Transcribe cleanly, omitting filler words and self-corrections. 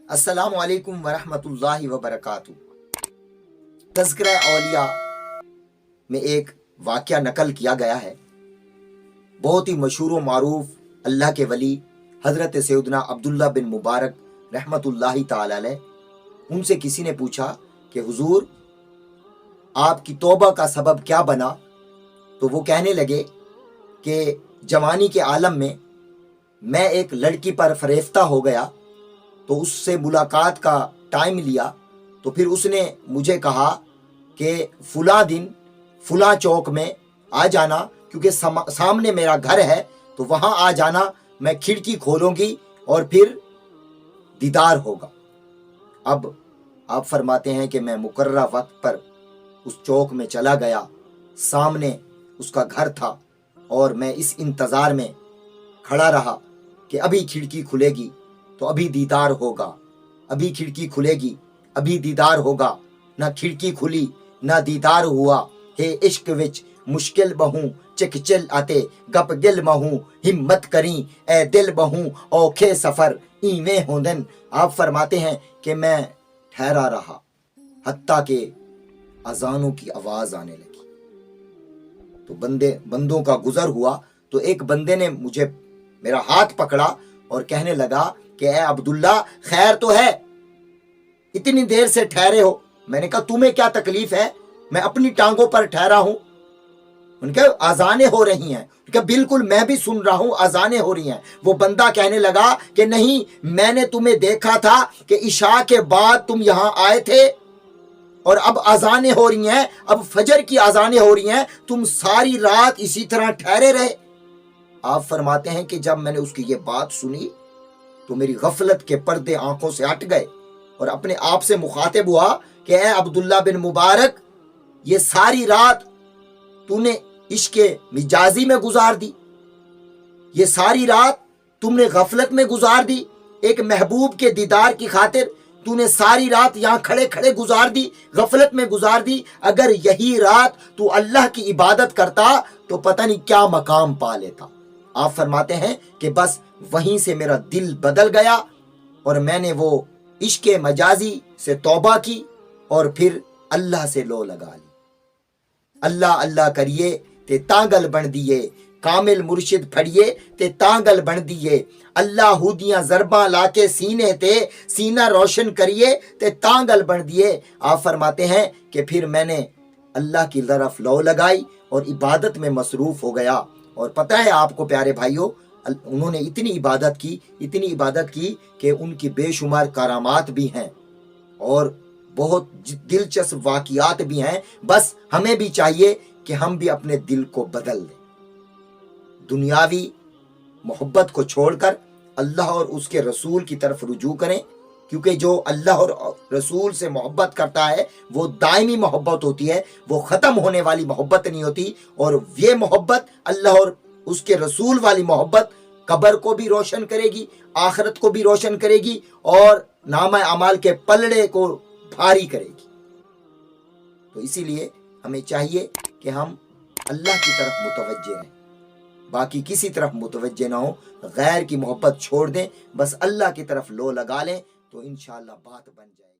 अस्सलाम वालेकुम वरहमतुल्लाहि वबरकातुह। तज़किरा औलिया में एक वाक़या नकल किया गया है। बहुत ही मशहूर व मारूफ अल्लाह के वली हज़रत सैयदना अब्दुल्ला बिन मुबारक रहमतुल्लाहि ताला अलैह, उनसे किसी ने पूछा कि हुजूर, आपकी तौबा का सबब क्या बना? तो वो कहने लगे कि जवानी के आलम में मैं एक लड़की पर फरेफ्ता हो गया, तो उससे मुलाकात का टाइम लिया, तो फिर उसने मुझे कहा कि फुला दिन फुला चौक में आ जाना, क्योंकि सामने मेरा घर है, तो वहाँ आ जाना, मैं खिड़की खोलूंगी और फिर दीदार होगा। अब आप फरमाते हैं कि मैं मुकर्ररा वक्त पर उस चौक में चला गया, सामने उसका घर था और मैं इस इंतज़ार में खड़ा रहा कि अभी खिड़की खुलेगी तो अभी दीदार होगा, अभी खिड़की खुलेगी अभी दीदार होगा। ना खिड़की खुली ना दीदार हुआ, हे इश्क विच मुश्किल बहु चिकचिल आते गप गिल महू, हिम्मत करी ए दिल बहु औखे सफ़र इवें होंदन। आप फरमाते हैं कि मैं ठहरा रहा हत्ता के अजानों की आवाज़ आने लगी, तो बंदों का गुजर हुआ, तो एक बंदे ने मुझे मेरा हाथ पकड़ा और कहने लगा कि ए अब्दुल्ला, खैर तो है, इतनी देर से ठहरे हो? मैंने कहा तुम्हें क्या तकलीफ है, मैं अपनी टांगों पर ठहरा हूं। उनके अजानें हो रही हैं। उनके बिल्कुल मैं भी सुन रहा हूं, अजानें हो रही हैं। वो बंदा कहने लगा कि नहीं, मैंने तुम्हें देखा था कि इशा के बाद तुम यहां आए थे और अब अजानें हो रही हैं, अब फजर की अजानें हो रही हैं, तुम सारी रात इसी तरह ठहरे रहे। आप फरमाते हैं कि जब मैंने उसकी ये बात सुनी तो मेरी गफलत के पर्दे आंखों से हट गए और अपने आप से मुखातिब हुआ कि ए अब्दुल्ला बिन मुबारक, ये सारी रात तूने इश्के मिजाजी में गुजार दी, ये सारी रात तुमने गफलत में गुजार दी, एक महबूब के दीदार की खातिर तूने सारी रात यहां खड़े खड़े गुजार दी, गफलत में गुजार दी। अगर यही रात तू अल्लाह की इबादत करता तो पता नहीं क्या मकाम पा लेता। आप फरमाते हैं कि बस वहीं से मेरा दिल बदल गया और मैंने वो इश्के मजाजी से तौबा की और फिर अल्लाह से लो लगा ली। अल्लाह अल्लाह करिए ते तांगल बन दिए, कामिल मुर्शिद फड़िए ते तांगल बन दिए। अल्लाह हुदियां जरबा लाके सीने ते सीना रोशन करिए ते तांगल बन दिए। आप फरमाते हैं कि फिर मैंने अल्लाह की तरफ लो लगाई और इबादत में मसरूफ हो गया। और पता है आपको प्यारे भाइयों, उन्होंने इतनी इबादत की कि उनकी बेशुमार करामात भी हैं और बहुत दिलचस्प वाकियात भी हैं। बस हमें भी चाहिए कि हम भी अपने दिल को बदल दें, दुनियावी मोहब्बत को छोड़कर अल्लाह और उसके रसूल की तरफ रुजू करें, क्योंकि जो अल्लाह और रसूल से मोहब्बत करता है वो दायमी मोहब्बत होती है, वो ख़त्म होने वाली मोहब्बत नहीं होती। और ये मोहब्बत अल्लाह और उसके रसूल वाली मोहब्बत कब्र को भी रोशन करेगी, आखिरत को भी रोशन करेगी और नामा अमाल के पलड़े को भारी करेगी। तो इसीलिए हमें चाहिए कि हम अल्लाह की तरफ मुतवज्जे रहें, बाकी किसी तरफ मुतवज्जे ना हो, गैर की मोहब्बत छोड़ दें, बस अल्लाह की तरफ लो लगा लें, तो इंशाअल्लाह बात बन जाएगी।